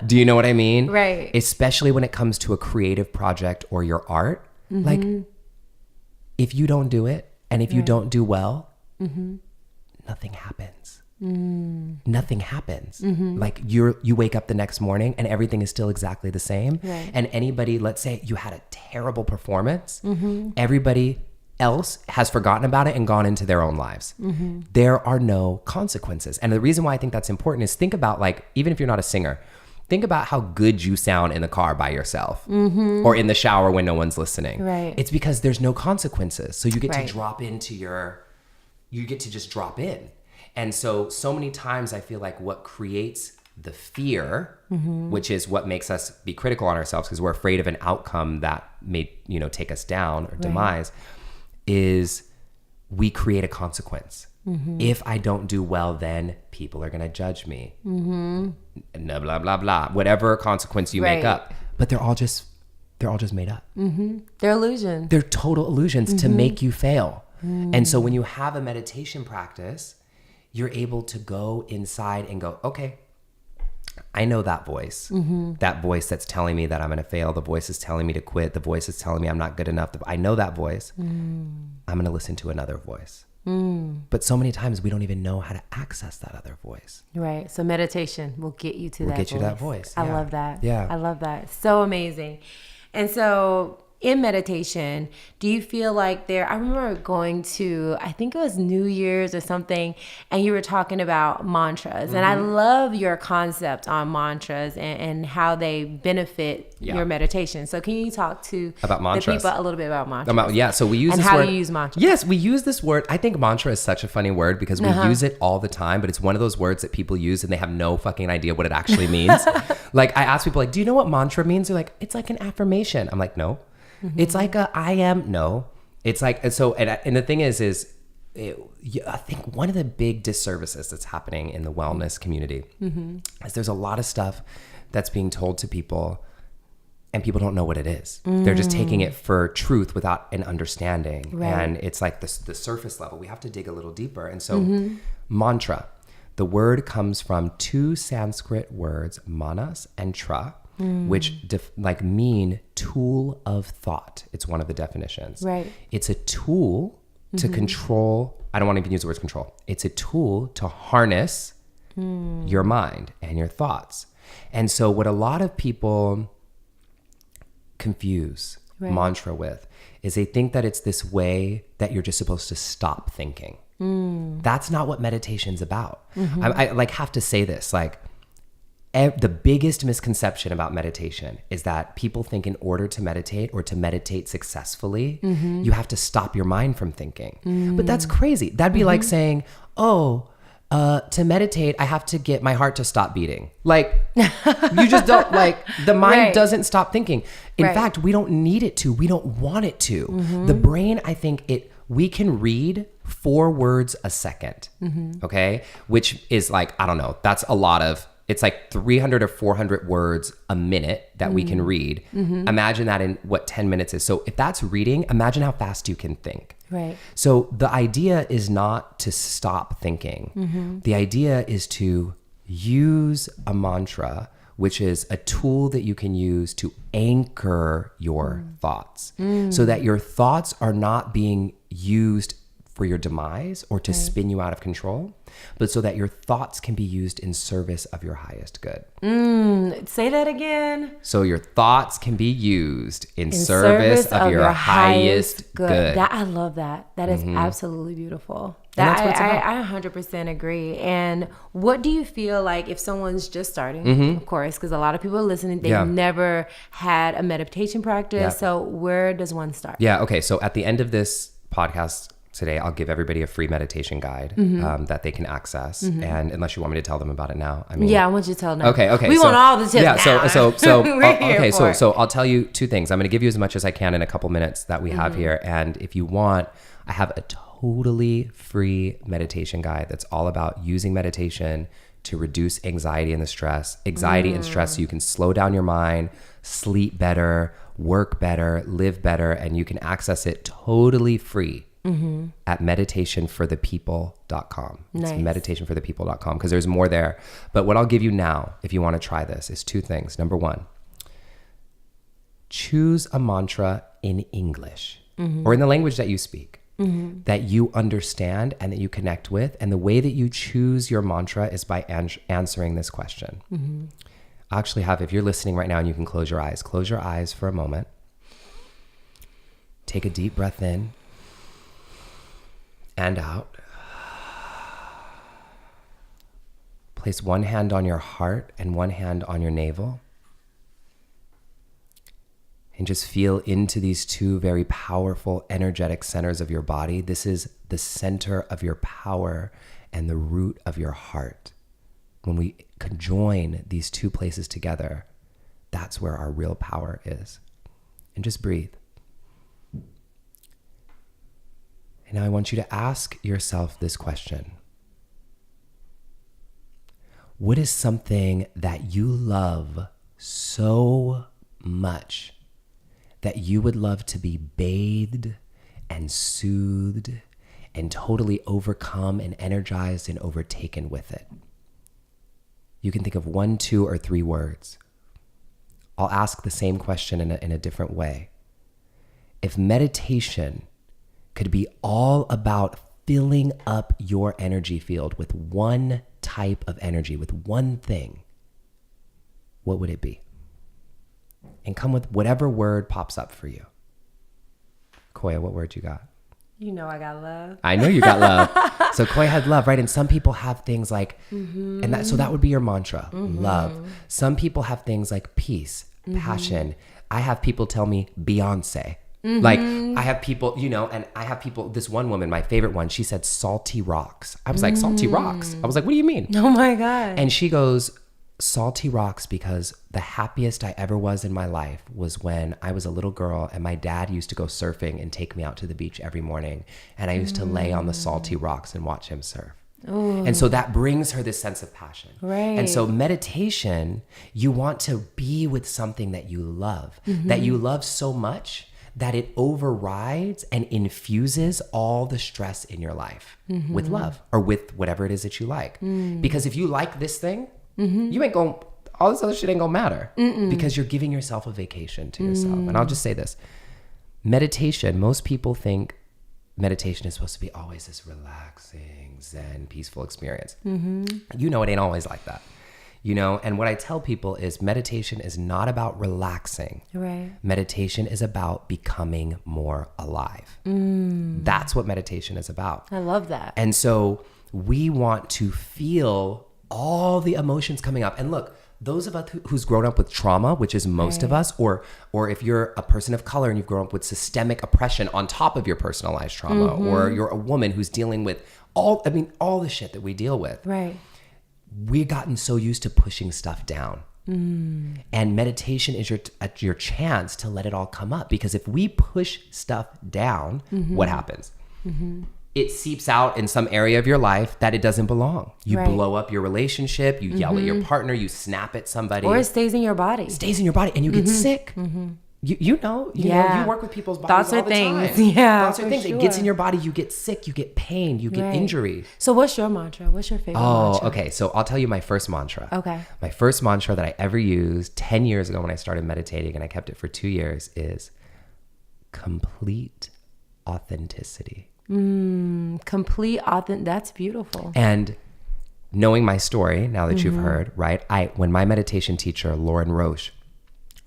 Do you know what I mean? Right. Especially when it comes to a creative project or your art. Like, if you don't do it and if you don't do well, nothing happens. Nothing happens. Like, you wake up the next morning and everything is still exactly the same. Right. And anybody, let's say you had a terrible performance, everybody else has forgotten about it and gone into their own lives. There are no consequences. And the reason why I think that's important is, think about, like, even if you're not a singer, think about how good you sound in the car by yourself or in the shower when no one's listening. Right. It's because there's no consequences. So you get Right. to drop into you get to just drop in. And so many times I feel like what creates the fear, which is what makes us be critical on ourselves because we're afraid of an outcome that may, you know, take us down or demise, is we create a consequence. If I don't do well, then people are going to judge me. Blah, blah, blah, blah. Whatever consequence you make up. But they're all just made up. They're illusions. They're total illusions to make you fail. And so when you have a meditation practice, you're able to go inside and go, okay, I know that voice. That voice that's telling me that I'm going to fail. The voice is telling me to quit. The voice is telling me I'm not good enough. I know that voice. I'm going to listen to another voice. But so many times we don't even know how to access that other voice. Right. So meditation will get you to that voice. Yeah. I love that. Yeah. I love that. So amazing. And so in meditation, do you feel like I remember going to, I think it was New Year's or something, and you were talking about mantras. And I love your concept on mantras and how they benefit your meditation. So can you talk to about mantras? The people a little bit about mantras? So we use and this how word. do you use mantras? Yes, we use this word. I think mantra is such a funny word because we use it all the time, but it's one of those words that people use and they have no fucking idea what it actually means. Like I ask people, like, do you know what mantra means? They're like, it's like an affirmation. I'm like, no. It's like I am. No, it's like, and the thing is I think one of the big disservices that's happening in the wellness community is there's a lot of stuff that's being told to people and people don't know what it is. They're just taking it for truth without an understanding. Right. And it's like the surface level. We have to dig a little deeper. And so mantra, the word comes from two Sanskrit words, manas and tra, which mean tool of thought. It's one of the definitions. Right. It's a tool to control. I don't want to even use the word control. It's a tool to harness your mind and your thoughts. And so what a lot of people confuse mantra with is they think that it's this way that you're just supposed to stop thinking. That's not what meditation's about. I have to say this, the biggest misconception about meditation is that people think in order to meditate or to meditate successfully, you have to stop your mind from thinking. But that's crazy. That'd be like saying, to meditate, I have to get my heart to stop beating. You just don't, the mind doesn't stop thinking. In fact, we don't need it to. We don't want it to. The brain, I think we can read 4 words a second, okay? Which is I don't know, that's a lot of, it's 300 or 400 words a minute that we can read. Imagine that in what 10 minutes is. So if that's reading, imagine how fast you can think. Right. So the idea is not to stop thinking. The idea is to use a mantra, which is a tool that you can use to anchor your thoughts so that your thoughts are not being used for your demise or to spin you out of control, but so that your thoughts can be used in service of your highest good. Say that again. So your thoughts can be used in service of your highest good. I love that. That is absolutely beautiful. That's what it's about. I 100% agree. And what do you feel like if someone's just starting, of course, because a lot of people are listening, they've never had a meditation practice. So where does one start? Yeah. Okay. So at the end of this podcast today, I'll give everybody a free meditation guide that they can access. And unless you want me to tell them about it now, I mean, I want you to tell them. Okay. We want all the tips. Yeah. Now. So I'll tell you 2 things. I'm going to give you as much as I can in a couple minutes that we have here. And if you want, I have a totally free meditation guide that's all about using meditation to reduce anxiety and stress, so you can slow down your mind, sleep better, work better, live better, and you can access it totally free at meditationforthepeople.com. It's meditationforthepeople.com because there's more there. But what I'll give you now, if you want to try this, is 2 things. Number 1, choose a mantra in English or in the language that you speak. That you understand and that you connect with. And the way that you choose your mantra is by answering this question. I actually have, if you're listening right now and you can close your eyes for a moment. Take a deep breath in and out. Place one hand on your heart and one hand on your navel. And just feel into these 2 very powerful, energetic centers of your body. This is the center of your power and the root of your heart. When we conjoin these 2 places together, that's where our real power is. And just breathe. And now I want you to ask yourself this question. What is something that you love so much that you would love to be bathed and soothed and totally overcome and energized and overtaken with it. You can think of 1, 2, or 3 words. I'll ask the same question in a different way. If meditation could be all about filling up your energy field with one type of energy, with one thing, what would it be? And come with whatever word pops up for you. Koya, what word you got? You know I got love. I know you got love. So Koya had love, right? And some people have things like, and that would be your mantra, love. Some people have things like peace, passion. I have people tell me Beyoncé. Like I have people, and I have people, this one woman, my favorite one, she said salty rocks. I was like, salty rocks? I was like, what do you mean? Oh my God. And she goes, salty rocks, because the happiest I ever was in my life was when I was a little girl and my dad used to go surfing and take me out to the beach every morning. And I used to lay on the salty rocks and watch him surf. Ooh. And so that brings her this sense of passion. Right. And so meditation, you want to be with something that you love, that you love so much that it overrides and infuses all the stress in your life with love or with whatever it is that you like. Because if you like this thing, you ain't going, all this other shit ain't gonna matter because you're giving yourself a vacation to yourself. And I'll just say this, meditation, most people think meditation is supposed to be always this relaxing, zen, peaceful experience. You know, it ain't always like that. And what I tell people is meditation is not about relaxing. Right. Meditation is about becoming more alive. That's what meditation is about. I love that. And so we want to feel all the emotions coming up. And look, those of us who's grown up with trauma, which is most of us, or if you're a person of color and you've grown up with systemic oppression on top of your personalized trauma, or you're a woman who's dealing with all the shit that we deal with. Right. We've gotten so used to pushing stuff down. And meditation is your chance to let it all come up. Because if we push stuff down, what happens? It seeps out in some area of your life that it doesn't belong. You blow up your relationship, you yell at your partner, you snap at somebody. Or it stays in your body. And you get sick. You work with people's bodies Thoughts all are the things. time. Yeah, Thoughts are things. sure. It gets in your body, you get sick, you get pain, you get injury. So what's your mantra? What's your favorite mantra? Okay. So I'll tell you my first mantra. Okay. My first mantra that I ever used 10 years ago when I started meditating, and I kept it for 2 years, is complete authenticity. That's beautiful. And knowing my story, now that you've heard, right? When my meditation teacher, Lauren Roche,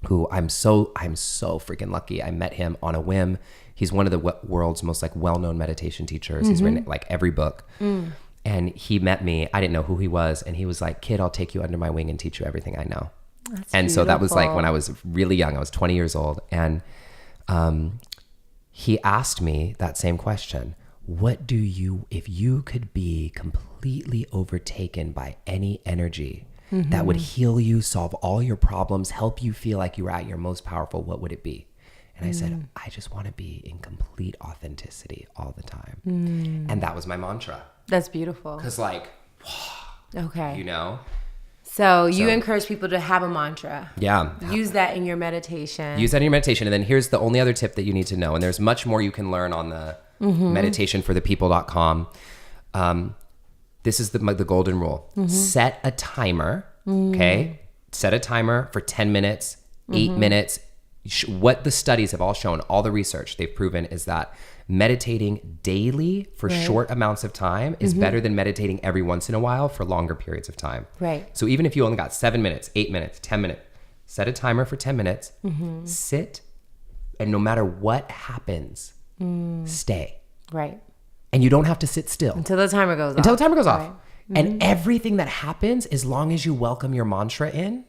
who I'm so freaking lucky, I met him on a whim. He's one of the world's most well-known meditation teachers. He's written every book. And he met me. I didn't know who he was. And he was like, kid, I'll take you under my wing and teach you everything I know. That's and beautiful. So that was when I was really young. I was 20 years old. And he asked me that same question. If you could be completely overtaken by any energy that would heal you, solve all your problems, help you feel like you were at your most powerful, what would it be? And I said, I just want to be in complete authenticity all the time. And that was my mantra. That's beautiful. Because okay. So you encourage people to have a mantra. Yeah. Use that in your meditation. Use that in your meditation. And then here's the only other tip that you need to know. And there's much more you can learn on the meditationforthepeople.com. This is the golden rule. Set a timer, okay? Set a timer for 10 minutes, 8 minutes. What the studies have all shown, all the research they've proven is that meditating daily for short amounts of time is better than meditating every once in a while for longer periods of time. Right. So even if you only got 7 minutes, 8 minutes, 10 minutes, set a timer for 10 minutes, sit, and no matter what happens, stay. Right. And you don't have to sit still. Until the timer goes off. Right. And everything that happens, as long as you welcome your mantra in,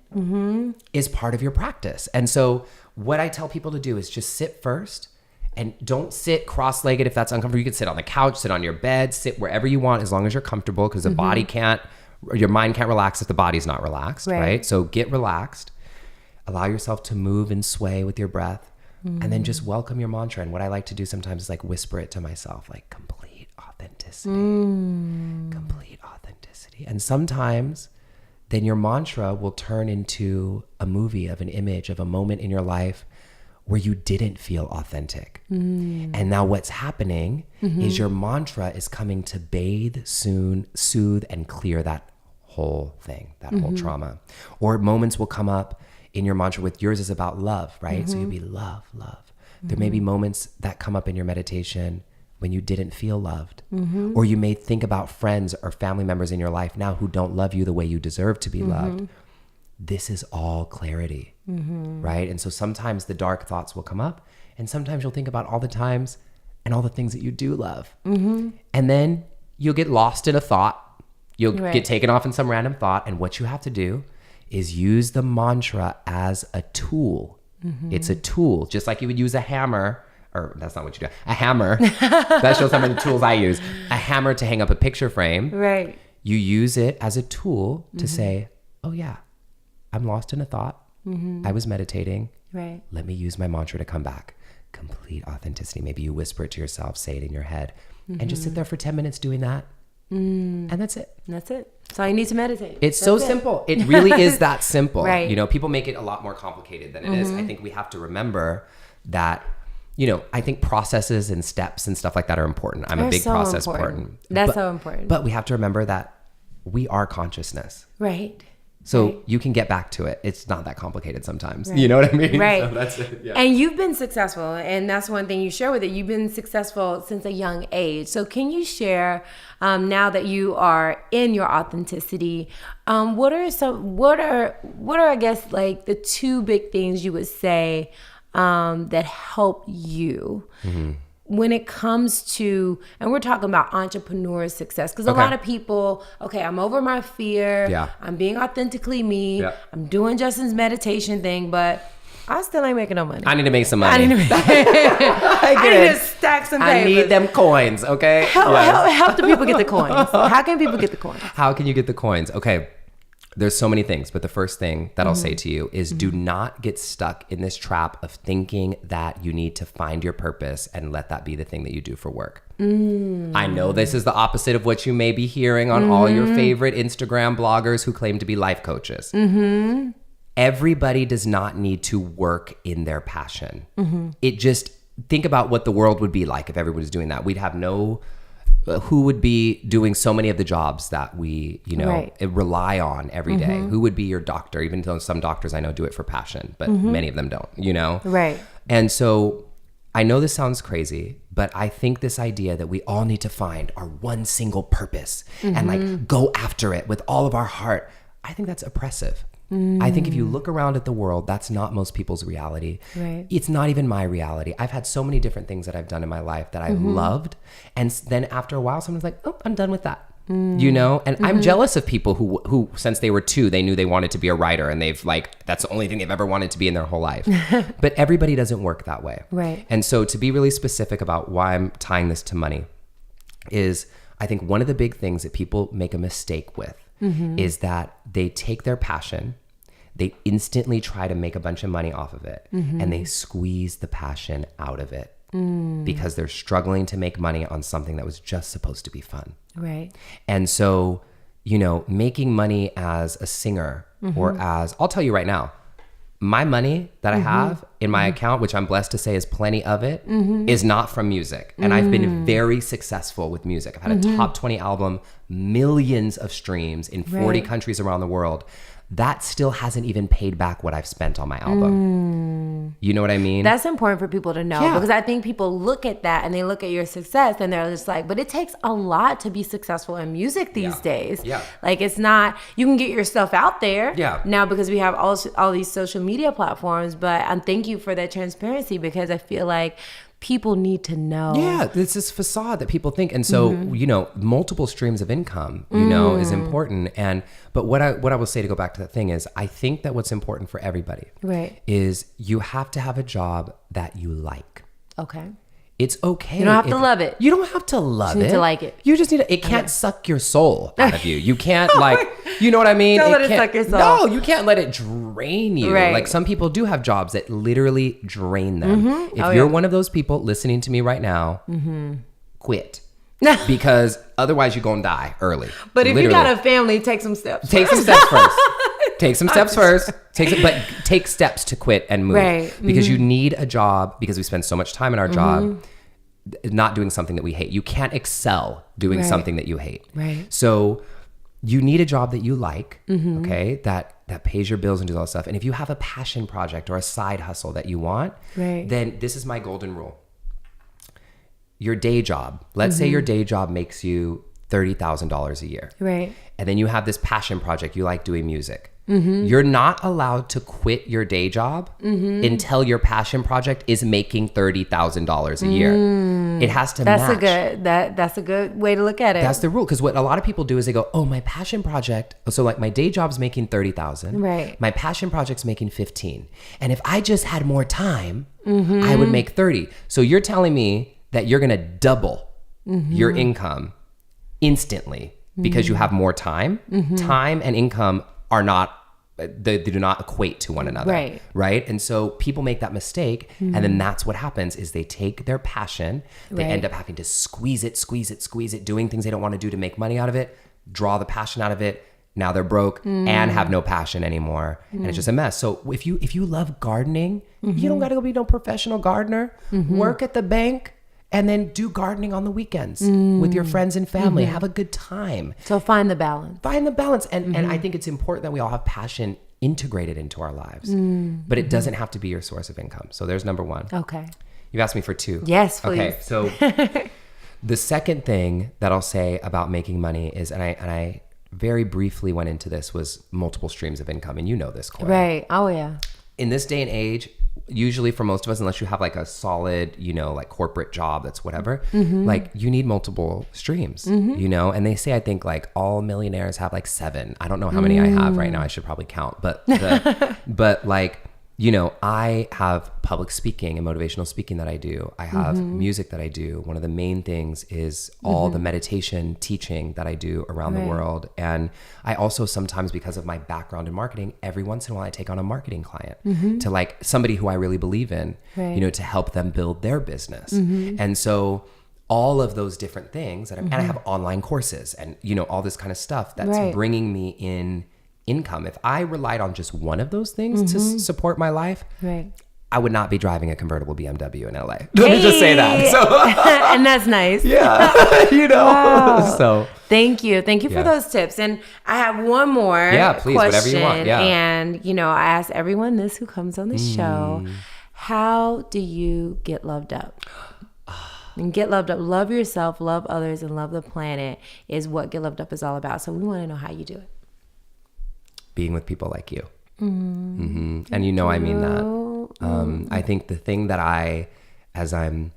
is part of your practice. And so what I tell people to do is just sit first, and don't sit cross-legged if that's uncomfortable. You can sit on the couch, sit on your bed, sit wherever you want as long as you're comfortable, because your mind can't relax if the body's not relaxed, right? So get relaxed. Allow yourself to move and sway with your breath, and then just welcome your mantra. And what I like to do sometimes is whisper it to myself, complete authenticity, complete authenticity. And sometimes then your mantra will turn into a movie of an image of a moment in your life where you didn't feel authentic. And now what's happening is your mantra is coming to bathe, soothe, and clear that whole thing, that whole trauma. Or moments will come up in your mantra with yours is about love, right? So you'll be love, love. There may be moments that come up in your meditation when you didn't feel loved. Or you may think about friends or family members in your life now who don't love you the way you deserve to be loved. This is all clarity, right? And so sometimes the dark thoughts will come up, and sometimes you'll think about all the times and all the things that you do love. And then you'll get lost in a thought. You'll get taken off in some random thought. And what you have to do is use the mantra as a tool. It's a tool, just like you would use a hammer, or that's not what you do, a hammer. That shows how many tools I use. A hammer to hang up a picture frame. Right. You use it as a tool to say, oh yeah, I'm lost in a thought. I was meditating. Right. Let me use my mantra to come back. Complete authenticity. Maybe you whisper it to yourself, say it in your head, and just sit there for 10 minutes doing that. And that's it. That's it. So you need to meditate. It's so simple. It really is that simple. Right. You know, people make it a lot more complicated than it is. I think we have to remember that, you know, I think processes and steps and stuff like that are important. I'm a big process person. That's so important. But we have to remember that we are consciousness. Right. So you can get back to it. It's not that complicated sometimes. Right. You know what I mean? Right. So that's it. Yeah. And you've been successful. And that's one thing you share with it. You've been successful since a young age. So can you share, now that you are in your authenticity, what are I guess like the two big things you would say that help you when it comes to, and we're talking about entrepreneur success, because a lot of people, I'm over my fear. Yeah. I'm being authentically me. Yeah. I'm doing Justin's meditation thing, but I still ain't making no money. I need to make some money. I need to stack some papers. I need them coins, okay? Help the people get the coins. How can people get the coins? How can you get the coins? Okay. There's so many things, but the first thing that I'll say to you is do not get stuck in this trap of thinking that you need to find your purpose and let that be the thing that you do for work. I know this is the opposite of what you may be hearing on all your favorite Instagram bloggers who claim to be life coaches. Everybody does not need to work in their passion. It just, think about what the world would be like if everyone was doing that. We'd have who would be doing so many of the jobs that we, rely on every day? Who would be your doctor? Even though some doctors I know do it for passion, but many of them don't, Right. And so I know this sounds crazy, but I think this idea that we all need to find our one single purpose and like go after it with all of our heart, I think that's oppressive. I think if you look around at the world, that's not most people's reality. Right. It's not even my reality. I've had so many different things that I've done in my life that I loved. And then after a while, someone's like, oh, I'm done with that. And I'm jealous of people who, since they were 2, they knew they wanted to be a writer and they've that's the only thing they've ever wanted to be in their whole life. But everybody doesn't work that way. Right. And so to be really specific about why I'm tying this to money is I think one of the big things that people make a mistake with is that they take their passion, they instantly try to make a bunch of money off of it, and they squeeze the passion out of it because they're struggling to make money on something that was just supposed to be fun. Right. And so, making money as a singer or I'll tell you right now, my money that I have in my account, which I'm blessed to say is plenty of it, is not from music. And I've been very successful with music. I've had a top 20 album, millions of streams in 40 countries around the world. That still hasn't even paid back what I've spent on my album. You know what I mean? That's important for people to know because I think people look at that and they look at your success and they're just like, but it takes a lot to be successful in music these days. Yeah. Like it's not, you can get yourself out there now because we have all these social media platforms, but thank you for that transparency because I feel like people need to know. Yeah, it's this facade that people think. And so, multiple streams of income, is important. But what I will say to go back to that thing is I think that what's important for everybody is you have to have a job that you like. Okay. It's okay. You don't have to love it. You don't have to love it. You need to like it. You just need to, it can't suck your soul out of you. You can't you know what I mean? Don't let it suck your soul. No, you can't let it drain you. Right. Like some people do have jobs that literally drain them. If you're one of those people listening to me right now, quit. Because otherwise you're going to die early. But if you got a family, take some steps. Take some steps first. Take some steps first. But take steps to quit and move. Right. Because you need a job, because we spend so much time in our job not doing something that we hate. You can't excel doing something that you hate. Right. So you need a job that you like, okay, that pays your bills and does all that stuff. And if you have a passion project or a side hustle that you want, then this is my golden rule. Your day job, let's say your day job makes you $30,000 a year. Right. And then you have this passion project, you like doing music. You're not allowed to quit your day job until your passion project is making $30,000 a year. It has to match. That's a good way to look at it. That's the rule. Because what a lot of people do is they go, oh, my passion project. So like my day job's making 30,000. Right. My passion project's making 15. And if I just had more time, I would make 30. So you're telling me that you're going to double your income instantly because you have more time. Time and income are not, they do not equate to one another. Right. And so people make that mistake. And then that's what happens is they take their passion, they end up having to squeeze it, doing things they don't want to do to make money out of it, draw the passion out of it. Now they're broke and have no passion anymore. And it's just a mess. So if you love gardening, you don't got to go be no professional gardener. Work at the bank. And then do gardening on the weekends with your friends and family. Have a good time. So find the balance. And I think it's important that we all have passion integrated into our lives. But it doesn't have to be your source of income. So there's number one. Okay. You asked me for two. Yes, please. Okay, so the second thing that I'll say about making money is, and I very briefly went into this, was multiple streams of income. And you know this, Koya. Right. Oh, yeah. In this day and age, usually for most of us, unless you have like a solid, like corporate job that's whatever, like you need multiple streams, and they say, I think like all millionaires have like 7. I don't know how many I have right now. I should probably count, but like, I have public speaking and motivational speaking that I do. I have music that I do. One of the main things is all the meditation teaching that I do around the world. And I also sometimes, because of my background in marketing, every once in a while I take on a marketing client to like somebody who I really believe in, to help them build their business. And so all of those different things, and I have online courses and, all this kind of stuff that's bringing me in income. If I relied on just one of those things to support my life, I would not be driving a convertible BMW in LA. Let me just say that. So, and that's nice. Yeah. Wow. So thank you for those tips. And I have one more please, question, whatever you want. Yeah. And I ask everyone this who comes on the show, how do you get loved up? And get loved up, love yourself, love others, and love the planet is what Get Loved Up is all about. So we want to know how you do it. Being with people like you. And I mean that. I think the thing that as I'm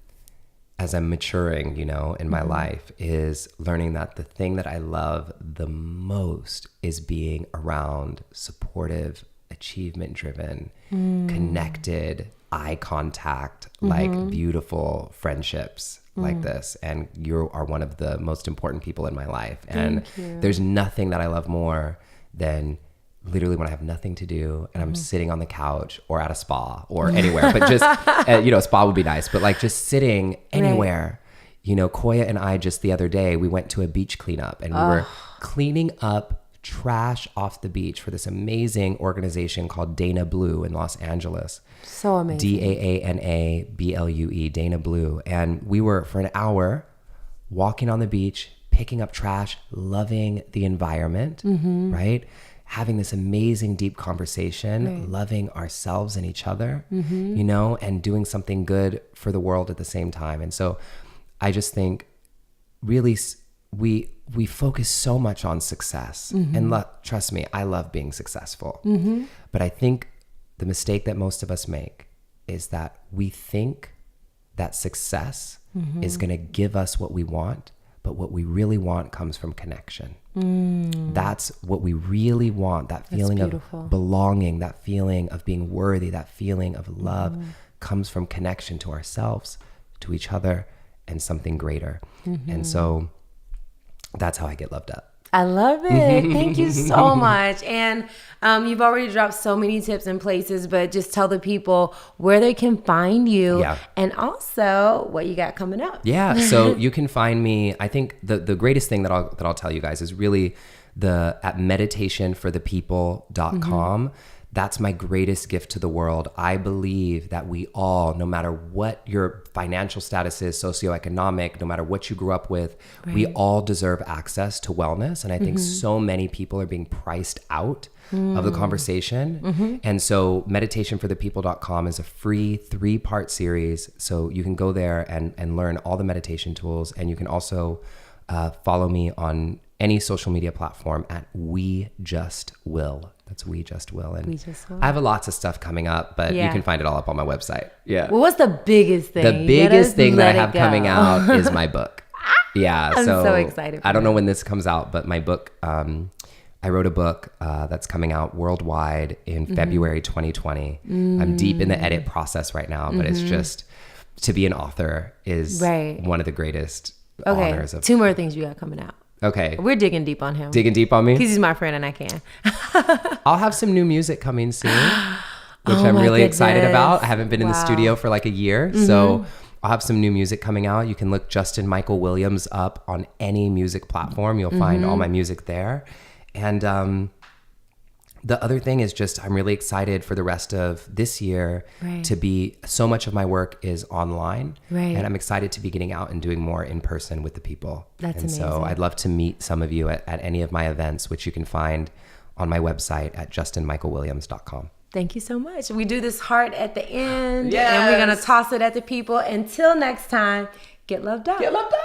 maturing, in my life, is learning that the thing that I love the most is being around supportive, achievement driven, connected, eye contact, like beautiful friendships like this. And you are one of the most important people in my life. And there's nothing that I love more than literally when I have nothing to do and I'm sitting on the couch or at a spa or anywhere, but just, a spa would be nice, but like just sitting anywhere. Koya and I just the other day, we went to a beach cleanup and we were cleaning up trash off the beach for this amazing organization called Dana Blue in Los Angeles. So amazing. DANABLUE, Dana Blue. And we were for an hour walking on the beach, picking up trash, loving the environment, right? Having this amazing deep conversation, loving ourselves and each other, and doing something good for the world at the same time. And so I just think really we focus so much on success. And trust me, I love being successful. But I think the mistake that most of us make is that we think that success is going to give us what we want, but what we really want comes from connection. That's what we really want, that feeling of belonging, that feeling of being worthy, that feeling of love comes from connection to ourselves, to each other, and something greater. And so that's how I get loved up. I love it. Thank you so much. And you've already dropped so many tips and places, but just tell the people where they can find you and also what you got coming up. Yeah. So you can find me. I think the greatest thing that I'll tell you guys is really at meditationforthepeople.com. That's my greatest gift to the world. I believe that we all, no matter what your financial status is, socioeconomic, no matter what you grew up with, we all deserve access to wellness. And I think so many people are being priced out of the conversation. And so meditationforthepeople.com is a free 3-part series. So you can go there and learn all the meditation tools. And you can also follow me on any social media platform at We Just Will. That's We Just Will. And I have lots of stuff coming up, but you can find it all up on my website. Yeah. Well, what's the biggest thing? The biggest thing that I have coming out is my book. Yeah. I'm so excited. I don't know when this comes out, but my book, I wrote a book that's coming out worldwide in February 2020. I'm deep in the edit process right now, but it's just, to be an author is one of the greatest honors. 2 more things you got coming out. Okay. We're digging deep on him. Digging deep on me? Because he's my friend and I can. I'll have some new music coming soon, which I'm really excited about. I haven't been in the studio for like a year. So I'll have some new music coming out. You can look Justin Michael Williams up on any music platform. You'll find all my music there. And the other thing is just, I'm really excited for the rest of this year to be, so much of my work is online. And I'm excited to be getting out and doing more in person with the people. That's amazing. So I'd love to meet some of you at any of my events, which you can find on my website at justinmichaelwilliams.com. Thank you so much. We do this heart at the end. And we're going to toss it at the people. Until next time, get loved up. Get loved up.